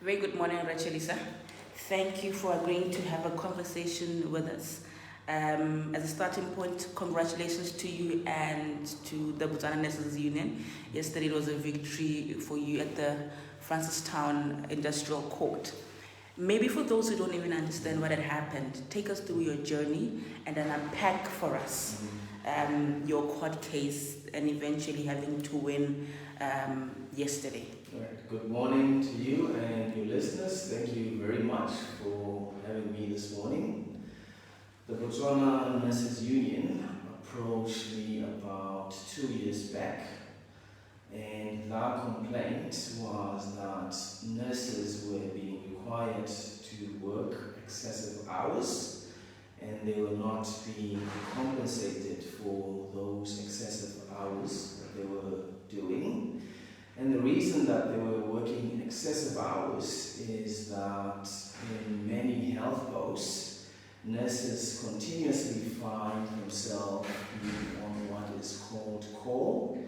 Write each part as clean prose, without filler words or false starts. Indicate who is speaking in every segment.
Speaker 1: Very good morning, Rachelisa. Thank you for agreeing to have a conversation with us. As a starting point, congratulations to you and to the Botswana Nurses Union. Yesterday was a victory for you at the Francistown Industrial Court. Maybe for those who don't even understand what had happened, take us through your journey and then unpack for us your court case and eventually having to win yesterday.
Speaker 2: Right. Good morning to you and your listeners. Thank you very much for having me this morning. The Botswana Nurses Union approached me about 2 years back, and their complaint was that nurses were being required to work excessive hours and they were not being compensated for those excessive hours that they were doing. And the reason that they were working excessive hours is that in many health posts, nurses continuously find themselves being on what is called call.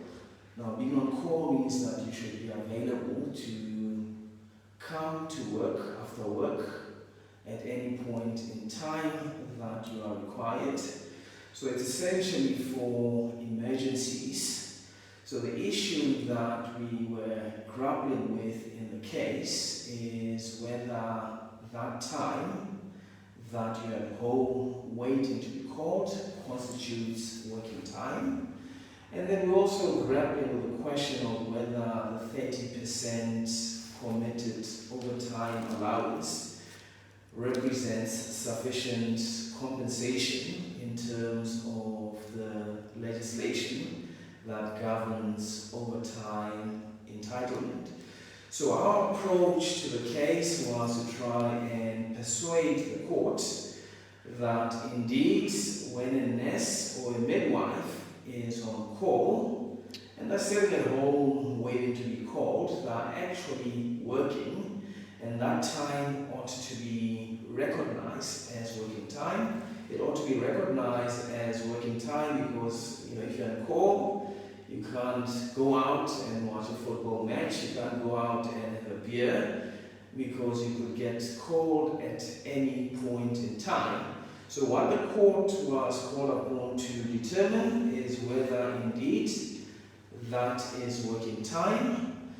Speaker 2: Now, being on call means that you should be available to come to work after work at any point in time that you are required. So it's essentially for emergencies. So the issue that we were grappling with in the case is whether that time that you're at home waiting to be called constitutes working time. And then we're also grappling with the question of whether the 30% committed overtime allowance represents sufficient compensation in terms of the legislation that governs overtime entitlement. So our approach to the case was to try and persuade the court that indeed when a nurse or a midwife is on call and they're sitting at home waiting to be called, they're actually working, and that time ought to be recognized as working time. It ought to be recognized as working time because, if you're on call, you can't go out and watch a football match, you can't go out and have a beer because you could get called at any point in time. So what the court was called upon to determine is whether indeed that is working time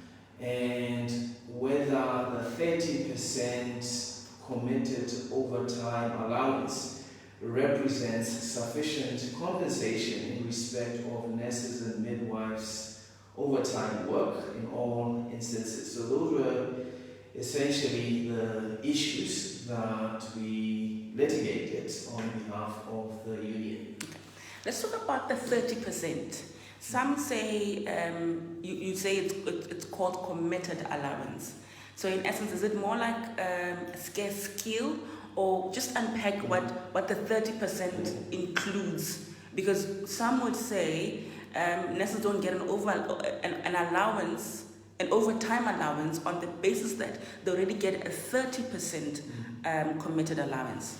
Speaker 2: and whether the 30% committed overtime allowance represents sufficient compensation in respect of nurses and midwives' overtime work in all instances. So those were essentially the issues that we litigated on behalf of the union.
Speaker 1: Let's talk about the 30%. Some say, you say it's called committed allowance. So in essence, is it more like a scarce skill, or just unpack what the 30% includes? Because some would say nurses don't get an allowance, an overtime allowance, on the basis that they already get a 30% committed allowance.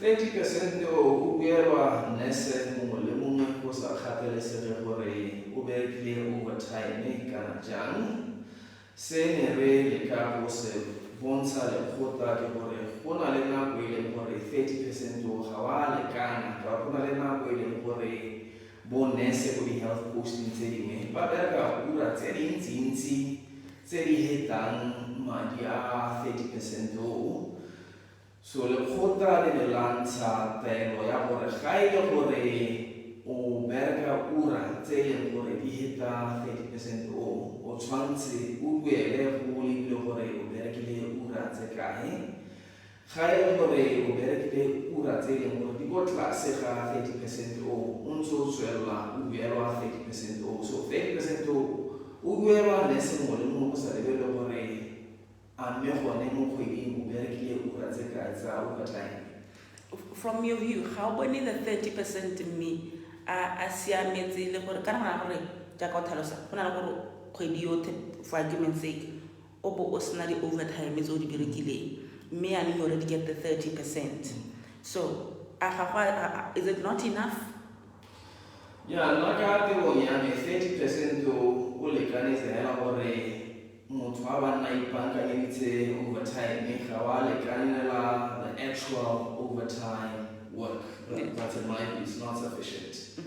Speaker 2: 30% o buelwa nurse mongwe le mongwe go sa kgathalesege gore o berekile overtime kana jang. Se ne re leka go se bontsha lekgotla ke gore go na le nako e leng gore 30% o ga wa lekana, ka go na le nako e leng gore bo nurse go di health posting tse dingwe ba bereka ura tse dintsi tse di hetang madi a 30% o. So lekgotla le lantsha taelo ya gore ga e le gore o bereka ura tse e leng gore di heta 30% o tshwantse o buele go lebile gore o berekile ura tse kae. Ga e le gore o berekile ura tse e leng gore di go tlase ga 30% o ntse o tswelela o buelwa 30% o. So 30% o buelwa nurse mongwe le mongwe go sa lebelele gore
Speaker 1: from your view, how many the 30% me asiametse le gore ka nna gore ja ka tlhalosa go na le gore kgwedi yotlhe, for argument's sake, o bo o sena di overtime tse o di berekileng, mme ya you already get the 30%. So is it not enough?
Speaker 2: Yeah, nna ka tebong ya me 30% o lekane fela gore motho wa banna a ipaakanyeditse overtime ga wa lekanela the actual overtime work. That's in my view, is not sufficient.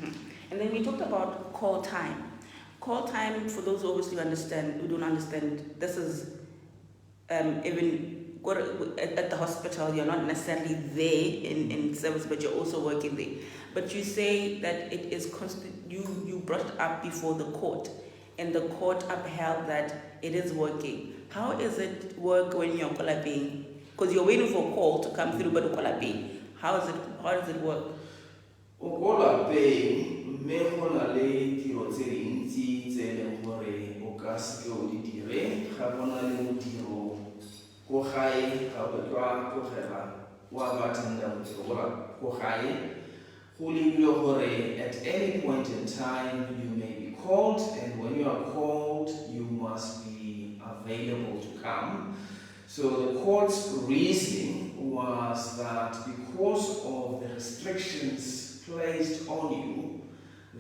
Speaker 1: And then we talked about call time. Call time, for those who obviously who don't understand, this is even at the hospital, you're not necessarily there in service, but you're also working there. But you say that it is you brought it up before the court, and the court upheld that it is working. How is it work when you're collapsing? Because you're waiting for a call to come through, but collapsing. How does it work?
Speaker 2: Me gona le tiro tse dintsi tse e leng gore o ka seke o di dire ga bona le modiro ko gae ga o tla tlogela wa batenda modiro ko gae go lebile gore at any point in time you may be called, and when you are called you must be available to come. So the court's reasoning was that because of the restrictions placed on you,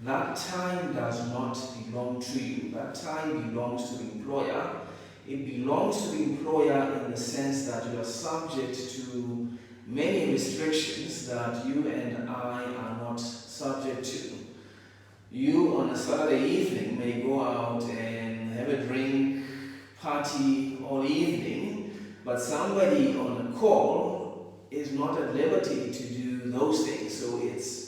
Speaker 2: that time does not belong to you. That time belongs to the employer. It belongs to the employer in the sense that you are subject to many restrictions that you and I are not subject to. You on a Saturday evening may go out and have a drink, party all evening, but somebody on a call is not at liberty to do those things. So it's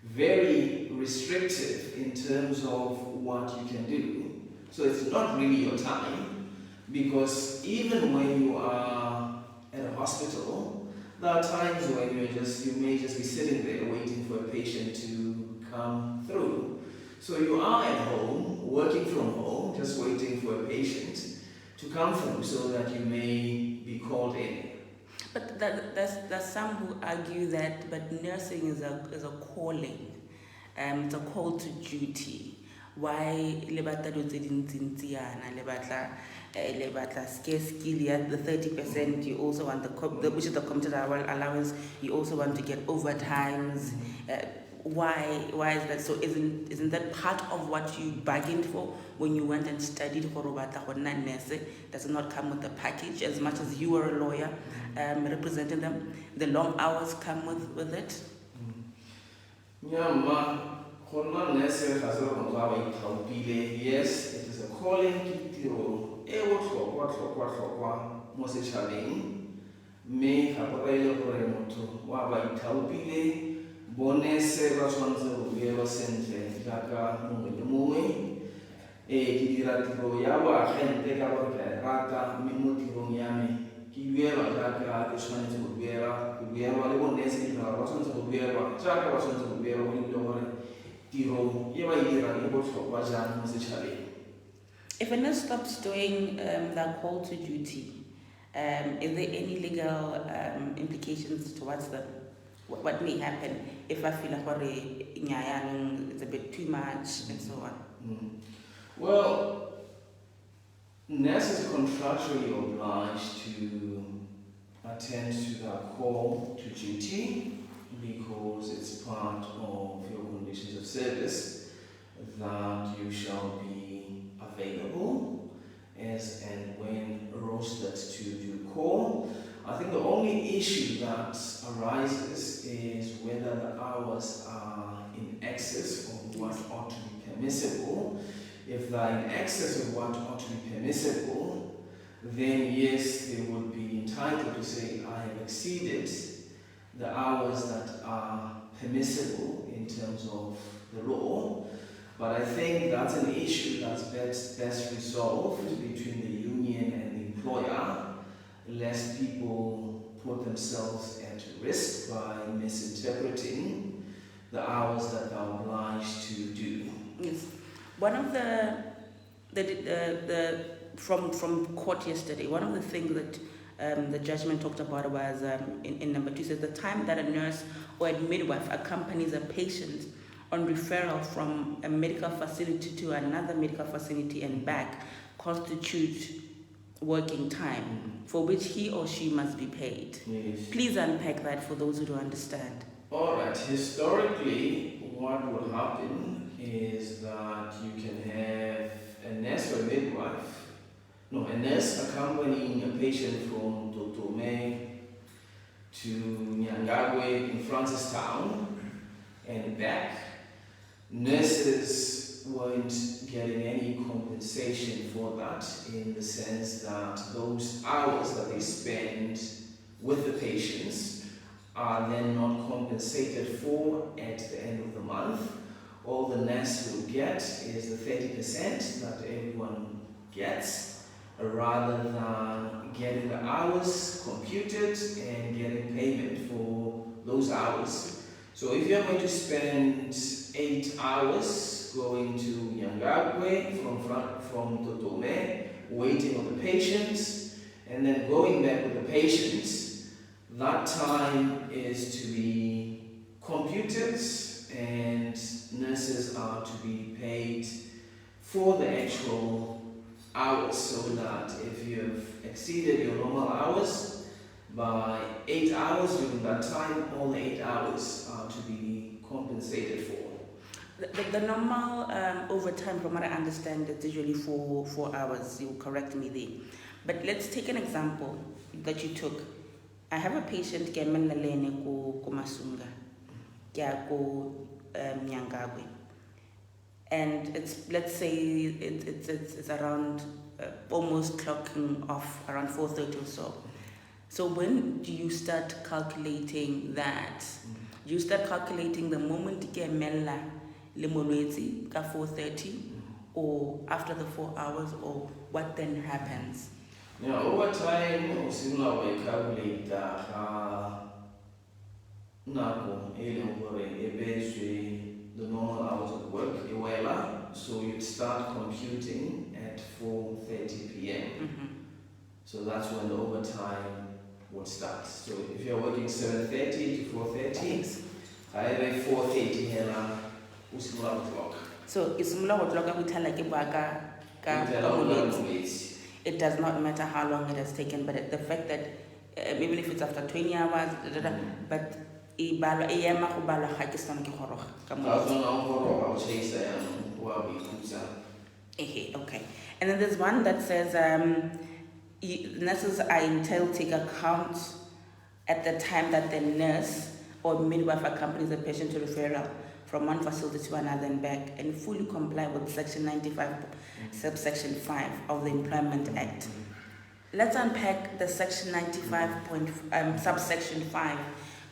Speaker 2: very restrictive in terms of what you can do. So it's not really your time, because even when you are at a hospital, there are times when you may just be sitting there waiting for a patient to come through. So you are at home, working from home, just waiting for a patient to come through so that you may be called in.
Speaker 1: But there's some who argue that, but nursing is a calling, it's a call to duty. Why le batla do tse dintsintsiana le batla scarce skill, the 30% you also want which is the committed allowance, you also want to get overtimes. Why is that? So isn't that part of what you bargained for when you went and studied for nurse? Does it not come with the package as much as you were a lawyer representing them? The long hours come with it?
Speaker 2: Yes, it is a calling bonese ba tshwanetse go buelwa sentle jaaka mongwe le mongwe ke dira tiro ya boagente ka gore ke a rata, mme mo tirong ya me ke buelwa jaaka ke tshwanetse go buelwa le bonese ke ba tshwanetse go buelwa jaaka ba tshwanetse go buelwa go lebile gore tiro e ba e dirang e botlhokwa jang mo setšhabeng.
Speaker 1: If a nurse stops doing that call to duty, is there any legal implications towards them? What may happen if I feel like it's a bit too much and so on?
Speaker 2: Well, nurses are contractually obliged to attend to that call to duty because it's part of your conditions of service that you shall be available as and when rostered to do call. I think the only issue that arises is whether the hours are in excess of what ought to be permissible. If they are in excess of what ought to be permissible, then yes, they would be entitled to say, I have exceeded the hours that are permissible in terms of the law. But I think that's an issue that's best resolved between the union and the employer, lest people put themselves at risk by misinterpreting the hours that they're obliged to do.
Speaker 1: Yes. One of from court yesterday, one of the things that the judgment talked about was in number 2 says the time that a nurse or a midwife accompanies a patient on referral from a medical facility to another medical facility and back constitutes working time for which he or she must be paid.
Speaker 2: Yes.
Speaker 1: Please unpack that for those who don't understand.
Speaker 2: All right. Historically, what would happen is that you can have a nurse or midwife a nurse accompanying a patient from 𝐿𝐿 to Nyangagwe in Francistown and back. Nurses weren't getting any compensation for that, in the sense that those hours that they spend with the patients are then not compensated for at the end of the month. All the nurse will get is the 30% that everyone gets, rather than getting the hours computed and getting payment for those hours. So if you're going to spend 8 hours going to Nyangagwe from 𝐿𝐿, waiting on the patients, and then going back with the patients, that time is to be computed, and nurses are to be paid for the actual hours, so that if you have exceeded your normal hours by 8 hours during that time, all the 8 hours are to be compensated for.
Speaker 1: The normal overtime, from what I understand, is usually 4 hours. You correct me there. But let's take an example that you took. I have a patient ko Masunga, ko Nyangagwe, and let's say it's around almost clocking off around 4:30 or so. So when do you start calculating that? Do you start calculating the moment ke mella le molwetsi ka 4:30, or after the 4 hours, or what then happens?
Speaker 2: Yeah, over time, similar we calculate the normal hours of work, so you'd start computing at 4:30 p.m. So that's when the overtime would start. So if you're working 7:30 to 4:30, I have a 4:30 hela usimula clock.
Speaker 1: So isimula clock we tell like it does not matter how long it has taken, but the fact that even if it's after 20 hours, but okay. And then there's one that says nurses are entitled to take account at the time that the nurse or midwife accompanies the patient to referral from one facility to another and back, and fully comply with Section 95, subsection 5 of the Employment Act. Let's unpack the Section 95 subsection 5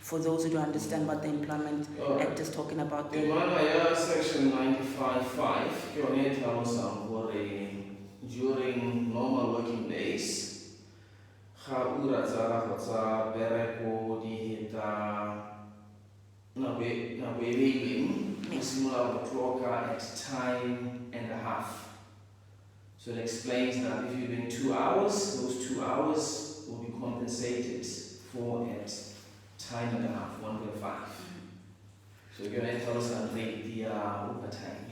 Speaker 1: for those who don't understand what the Employment Act is talking about.
Speaker 2: Section 95.5 during normal working days, at time and a half. So it explains that if you're doing 2 hours, those 2 hours will be compensated for at time and a half, 1.5. So you're going to tell us that the overtime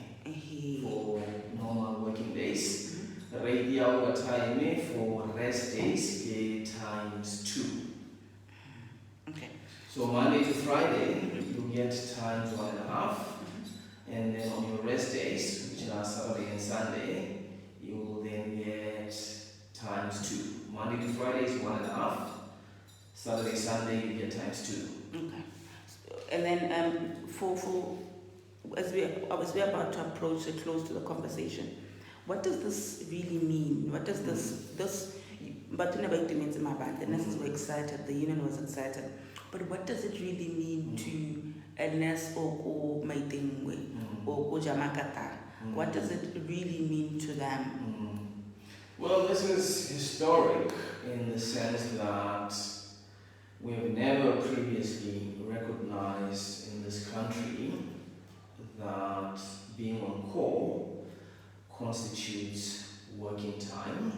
Speaker 2: for normal working days. Rate the overtime for rest days times 2.
Speaker 1: Okay.
Speaker 2: So Monday to Friday, you get times 1.5, and then on your rest days, which are Saturday and Sunday, you will then get times 2. Monday to Friday is 1.5. Saturday, Sunday, you get times 2.
Speaker 1: Okay. And then as we're about to approach the close to the conversation, what does this really mean? What does this but the nurses were excited, the union was excited, but what does it really mean to a nurse or maitingwe or jamakata? What does it really mean to them?
Speaker 2: Well, this is historic in the sense that we have never previously recognized in this country that being on call constitutes working time.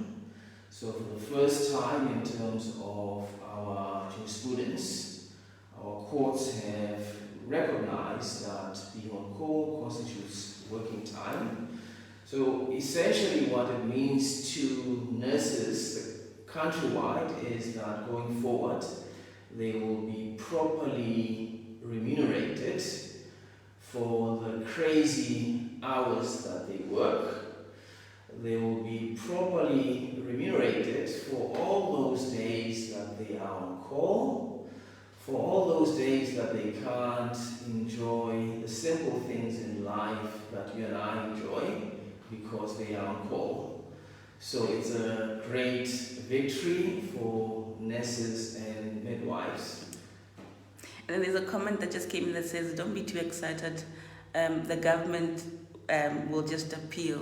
Speaker 2: So for the first time in terms of our jurisprudence, our courts have recognized that being on call constitutes working time. So essentially what it means to nurses countrywide is that going forward they will be properly remunerated for the crazy hours that they work. they will be properly remunerated for all those days that they are on call, for all those days that they can't enjoy the simple things in life that you and I enjoy because they are on call. So it's a great victory for nurses and midwives.
Speaker 1: And then there's a comment that just came in that says, don't be too excited, the government will just appeal.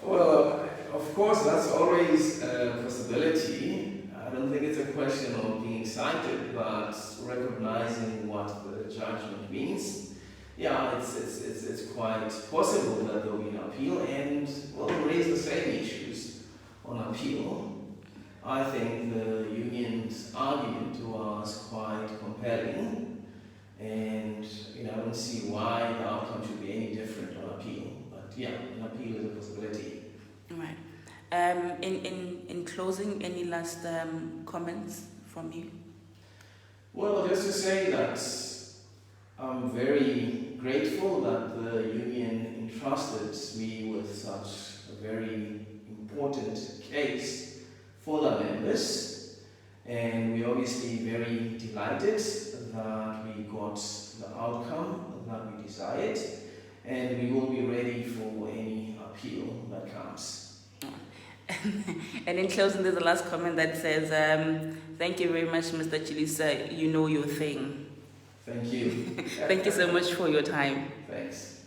Speaker 2: Well, of course, that's always a possibility. I don't think it's a question of being excited, but recognizing what the judgment means. Yeah, it's quite possible that there will be an appeal, and we'll raise the same issues on appeal. I think the union's argument was quite compelling, and I don't see why the outcome should be any different on appeal. But yeah, an appeal is a possibility.
Speaker 1: Right. In closing, any last comments from you?
Speaker 2: Well, just to say that I'm very grateful that the union entrusted me with such a very important case for the members, and we're obviously very delighted that we got the outcome that we desired, and we will be ready for any appeal that comes.
Speaker 1: And in closing, there's a last comment that says, thank you very much, Mr. Chilisa, you know your thing.
Speaker 2: Thank you.
Speaker 1: Thank you so much for your time.
Speaker 2: Thanks.